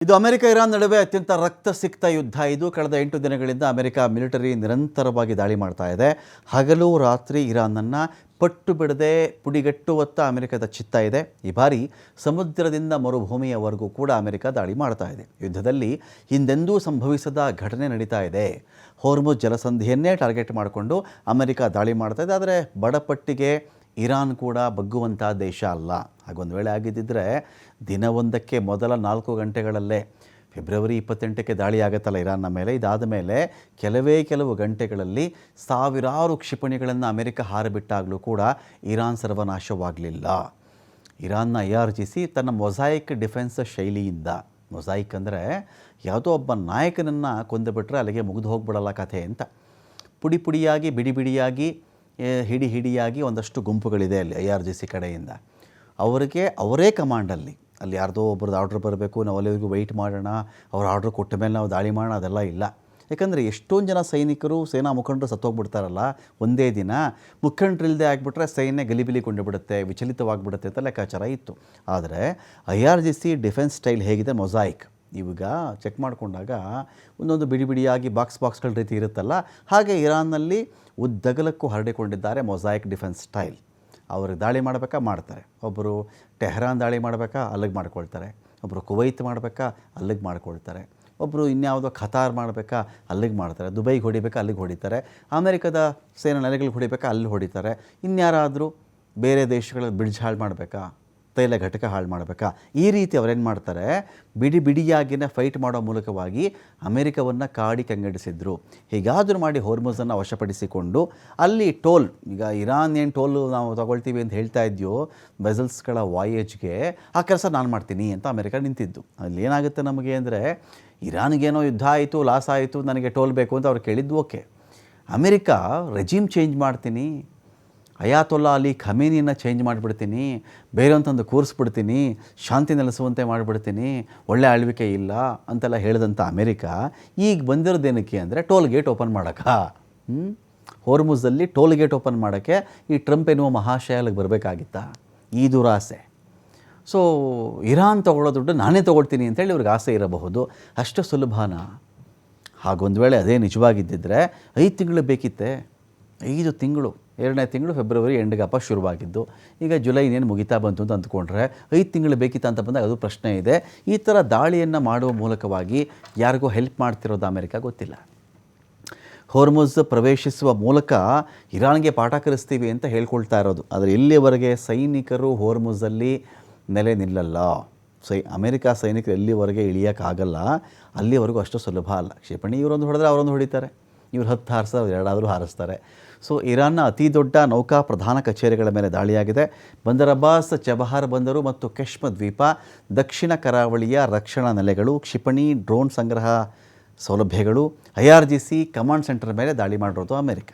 ಇದು America Iran ನಡುವೆ ಅತ್ಯಂತ ರಕ್ತಸಿಕ್ತ ಯುದ್ಧ. ಇದು ಕಳೆದ 8 ದಿನಗಳಿಂದ ಅಮೆರಿಕ ಮಿಲಿಟರಿ ನಿರಂತರವಾಗಿ ದಾಳಿ ಮಾಡ್ತಾ ಇದೆ. ಹಗಲು ರಾತ್ರಿ ಇರಾನನ್ನು ಪಟ್ಟು ಬಿಡದೆ ಪುಡಿಗಟ್ಟುವತ್ತ ಅಮೆರಿಕದ ಚಿತ್ತ ಇದೆ. ಈ ಬಾರಿ ಸಮುದ್ರದಿಂದ ಮರುಭೂಮಿಯವರೆಗೂ ಕೂಡ ಅಮೆರಿಕ ದಾಳಿ ಮಾಡ್ತಾ ಇದೆ. ಯುದ್ಧದಲ್ಲಿ ಹಿಂದೆಂದೂ ಸಂಭವಿಸದ ಘಟನೆ ನಡೀತಾ ಇದೆ. ಹೋರ್ಮುಜ್ ಜಲಸಂಧಿಯನ್ನೇ ಟಾರ್ಗೆಟ್ ಮಾಡಿಕೊಂಡು ಅಮೆರಿಕ ದಾಳಿ ಮಾಡ್ತಾ ಇದೆ. ಆದರೆ ಬಡಪಟ್ಟಿಗೆ ಇರಾನ್ ಕೂಡ ಬಗ್ಗುವಂಥ ದೇಶ ಅಲ್ಲ. ಹಾಗೊಂದು ವೇಳೆ ಆಗಿದ್ದಿದ್ದರೆ ದಿನವೊಂದಕ್ಕೆ ಮೊದಲ 4 ಗಂಟೆಗಳಲ್ಲೇ ಫೆಬ್ರವರಿ 28ಕ್ಕೆ ದಾಳಿ ಆಗುತ್ತಲ್ಲ ಇರಾನ್ನ ಮೇಲೆ, ಇದಾದ ಮೇಲೆ ಕೆಲವು ಗಂಟೆಗಳಲ್ಲಿ ಸಾವಿರಾರು ಕ್ಷಿಪಣಿಗಳನ್ನು ಅಮೆರಿಕ ಹಾರಿಬಿಟ್ಟಾಗಲೂ ಕೂಡ ಇರಾನ್ ಸರ್ವನಾಶವಾಗಲಿಲ್ಲ. ಇರಾನ್ನ IRGC ತನ್ನ ಮೊಸಾಯಿಕ್ ಡಿಫೆನ್ಸ್ ಶೈಲಿಯಿಂದ, ಮೊಸಾಯಿಕ್ ಅಂದರೆ ಯಾವುದೋ ಒಬ್ಬ ನಾಯಕನನ್ನು ಕೊಂದುಬಿಟ್ರೆ ಅಲ್ಲಿಗೆ ಮುಗಿದು ಹೋಗ್ಬಿಡಲ್ಲ ಕಥೆ ಅಂತ, ಪುಡಿ ಪುಡಿಯಾಗಿ ಬಿಡಿ ಬಿಡಿಯಾಗಿ ಹಿಡಿಯಾಗಿ ಒಂದಷ್ಟು ಗುಂಪುಗಳಿದೆ ಅಲ್ಲಿ IRGC ಕಡೆಯಿಂದ. ಅವರೇ ಕಮಾಂಡಲ್ಲಿ, ಅಲ್ಲಿ ಯಾರ್ದೋ ಒಬ್ರದ್ದು ಆರ್ಡ್ರ್ ಬರಬೇಕು, ನಾವು ಅಲ್ಲಿವರೆಗೂ ವೆಯ್ಟ್ ಮಾಡೋಣ, ಅವ್ರ ಆರ್ಡ್ರ್ ಕೊಟ್ಟ ಮೇಲೆ ನಾವು ದಾಳಿ ಮಾಡೋಣ, ಅದೆಲ್ಲ ಇಲ್ಲ. ಯಾಕಂದರೆ ಎಷ್ಟೊಂದು ಜನ ಸೈನಿಕರು, ಸೇನಾ ಮುಖಂಡರು ಸತ್ತೋಗ್ಬಿಡ್ತಾರಲ್ಲ ಒಂದೇ ದಿನ. ಮುಖಂಡರಿಲ್ಲದೆ ಆಗಿಬಿಟ್ರೆ ಸೈನ್ಯ ಗಲಿಬಿಲಿಗೊಂಡು ಬಿಡುತ್ತೆ, ವಿಚಲಿತವಾಗಿಬಿಡುತ್ತೆ ಅಂತ ಲೆಕ್ಕಾಚಾರ ಇತ್ತು. ಆದರೆ IRGC ಡಿಫೆನ್ಸ್ ಸ್ಟೈಲ್ ಹೇಗಿದೆ, ಮೊಸಾಯಿಕ್. ಇವಾಗ ಚೆಕ್ ಮಾಡಿಕೊಂಡಾಗ ಒಂದೊಂದು ಬಿಡಿ ಬಿಡಿಯಾಗಿ ಬಾಕ್ಸ್ಗಳ ರೀತಿ ಇರುತ್ತಲ್ಲ, ಹಾಗೆ ಇರಾನ್ನಲ್ಲಿ ಉದ್ದಗಲಕ್ಕೂ ಹರಡಿಕೊಂಡಿದ್ದಾರೆ ಮೊಸಾಯಿಕ್ ಡಿಫೆನ್ಸ್ ಸ್ಟೈಲ್. ಅವ್ರಿಗೆ ದಾಳಿ ಮಾಡಬೇಕಾ ಮಾಡ್ತಾರೆ. ಒಬ್ಬರು ಟೆಹರಾನ್ ದಾಳಿ ಮಾಡಬೇಕಾ ಅಲ್ಲಿಗೆ ಮಾಡ್ಕೊಳ್ತಾರೆ, ಒಬ್ಬರು ಕುವೈತ್ ಮಾಡಬೇಕಾ ಅಲ್ಲಿಗೆ ಮಾಡ್ಕೊಳ್ತಾರೆ, ಒಬ್ಬರು ಇನ್ಯಾವುದೋ ಖತಾರ್ ಮಾಡಬೇಕಾ ಅಲ್ಲಿಗೆ ಮಾಡ್ತಾರೆ, ದುಬೈಗೆ ಹೊಡಿಬೇಕಾ ಅಲ್ಲಿಗೆ ಹೊಡಿತಾರೆ, ಅಮೆರಿಕದ ಸೇನಾ ನೆಲೆಗಳಿಗೆ ಹೊಡಿಬೇಕಾ ಅಲ್ಲಿ ಹೊಡಿತಾರೆ, ಇನ್ಯಾರಾದರೂ ಬೇರೆ ದೇಶಗಳ ಬ್ರಿಡ್ಜ್ ಹಾಳು ಮಾಡಬೇಕಾ, ತೈಲ ಘಟಕ ಹಾಳು ಮಾಡಬೇಕಾ, ಈ ರೀತಿ ಅವರೇನು ಮಾಡ್ತಾರೆ, ಬಿಡಿಯಾಗಿನ ಫೈಟ್ ಮಾಡೋ ಮೂಲಕವಾಗಿ ಅಮೆರಿಕವನ್ನು ಕಾಡಿ ಕಂಗೆಡಿಸಿದ್ರು. ಹೀಗಾದರೂ ಮಾಡಿ ಹೋರ್ಮುಜನ್ನು ವಶಪಡಿಸಿಕೊಂಡು ಅಲ್ಲಿ ಟೋಲ್, ಈಗ ಇರಾನ್ ಏನು ಟೋಲು ನಾವು ತಗೊಳ್ತೀವಿ ಅಂತ ಹೇಳ್ತಾ ಇದೆಯೋ ವೆಸಲ್ಸ್ಗಳ ವಾಯೇಜ್ಗೆ, ಆ ಕೆಲಸ ನಾನು ಮಾಡ್ತೀನಿ ಅಂತ ಅಮೆರಿಕ ನಿಂತಿದ್ದು. ಅಲ್ಲಿ ಏನಾಗುತ್ತೆ ನಮಗೆ ಅಂದರೆ, ಇರಾನ್ಗೇನೋ ಯುದ್ಧ ಆಯಿತು, ಲಾಸ್ ಆಯಿತು, ನನಗೆ ಟೋಲ್ ಬೇಕು ಅಂತ ಅವ್ರು ಕೇಳಿದ್ದು ಓಕೆ. ಅಮೆರಿಕ ರೆಜಿಮ್ ಚೇಂಜ್ ಮಾಡ್ತೀನಿ, ಅಯಾತೊಲ್ಲಾ ಅಲಿ ಖಮೇನಿಯನ್ನು ಚೇಂಜ್ ಮಾಡಿಬಿಡ್ತೀನಿ, ಬೇರೆಯೊಂದು ಕೂರಿಸ್ಬಿಡ್ತೀನಿ, ಶಾಂತಿ ನೆಲೆಸುವಂತೆ ಮಾಡಿಬಿಡ್ತೀನಿ, ಒಳ್ಳೆ ಆಳ್ವಿಕೆ ಇಲ್ಲ ಅಂತೆಲ್ಲ ಹೇಳಿದಂಥ ಅಮೆರಿಕ ಈಗ ಬಂದಿರೋದೇನಕ್ಕೆ ಅಂದರೆ ಟೋಲ್ ಗೇಟ್ ಓಪನ್ ಮಾಡೋಕ್ಕೆ. ಹೋರ್ಮುಜಲ್ಲಿ ಟೋಲ್ ಗೇಟ್ ಓಪನ್ ಮಾಡೋಕ್ಕೆ ಈ ಟ್ರಂಪ್ ಎನ್ನುವ ಮಹಾಶಯ ಅಲ್ಲಿಗೆ ಬರಬೇಕಾಗಿತ್ತಾ? ಈ ದುರಾಸೆ. ಸೊ ಇರಾನ್ ತೊಗೊಳ್ಳೋ ದುಡ್ಡು ನಾನೇ ತೊಗೊಳ್ತೀನಿ ಅಂತೇಳಿ ಇವ್ರಿಗೆ ಆಸೆ ಇರಬಹುದು. ಅಷ್ಟು ಸುಲಭನ? ಹಾಗೊಂದು ವೇಳೆ ಅದೇ ನಿಜವಾಗಿದ್ದಿದ್ರೆ 5 ತಿಂಗಳು ಬೇಕಿತ್ತೆ. 5 ತಿಂಗಳು, 2ನೇ ತಿಂಗಳು ಫೆಬ್ರವರಿ ಎಂಡ್ಗಪ್ಪ ಶುರುವಾಗಿದ್ದು, ಈಗ ಜುಲೈ ಇನ್ನೇನು ಮುಗಿತಾ ಬಂತು ಅಂತ ಅಂದ್ಕೊಂಡ್ರೆ 5 ತಿಂಗಳು ಬೇಕಿತ್ತ ಅಂತ ಬಂದಾಗ ಅದು ಪ್ರಶ್ನೆ ಇದೆ. ಈ ಥರ ದಾಳಿಯನ್ನು ಮಾಡುವ ಮೂಲಕವಾಗಿ ಯಾರಿಗೂ ಹೆಲ್ಪ್ ಮಾಡ್ತಿರೋದು ಅಮೆರಿಕ ಗೊತ್ತಿಲ್ಲ. ಹೋರ್ಮುಜ್ ಪ್ರವೇಶಿಸುವ ಮೂಲಕ ಇರಾನ್ಗೆ ಪಾಠ ಕಲಿಸ್ತೀವಿ ಅಂತ ಹೇಳ್ಕೊಳ್ತಾ ಇರೋದು. ಆದರೆ ಇಲ್ಲಿವರೆಗೆ ಸೈನಿಕರು ಹೋರ್ಮುಜಲ್ಲಿ ನೆಲೆ ನಿಲ್ಲಲ್ಲ. ಅಮೆರಿಕ ಸೈನಿಕರು ಎಲ್ಲಿವರೆಗೆ ಇಳಿಯೋಕ್ಕಾಗಲ್ಲ, ಅಲ್ಲಿವರೆಗೂ ಅಷ್ಟು ಸುಲಭ ಅಲ್ಲ. ಕ್ಷಿಪಣಿ ಇವರೊಂದು ಹೊಡೆದ್ರೆ ಅವರೊಂದು ಹೊಡಿತಾರೆ, ಇವ್ರು 10 ಹಾರಿಸ್ತಾರೆ, ಅವ್ರು 2 ಹಾರಿಸ್ತಾರೆ. ಸೊ ಇರಾನ್ನ ಅತಿ ದೊಡ್ಡ ನೌಕಾ ಪ್ರಧಾನ ಕಚೇರಿಗಳ ಮೇಲೆ ದಾಳಿಯಾಗಿದೆ. ಬಂದರ್ ಅಬ್ಬಾಸ್, ಚಬಹಾರ್ ಬಂದರು ಮತ್ತು ಕೆಶ್ಮ ದ್ವೀಪ, ದಕ್ಷಿಣ ಕರಾವಳಿಯ ರಕ್ಷಣಾ ನೆಲೆಗಳು, ಕ್ಷಿಪಣಿ ಡ್ರೋನ್ ಸಂಗ್ರಹ ಸೌಲಭ್ಯಗಳು, IRGC ಕಮಾಂಡ್ ಸೆಂಟರ್ ಮೇಲೆ ದಾಳಿ ಮಾಡಿರೋದು ಅಮೆರಿಕ.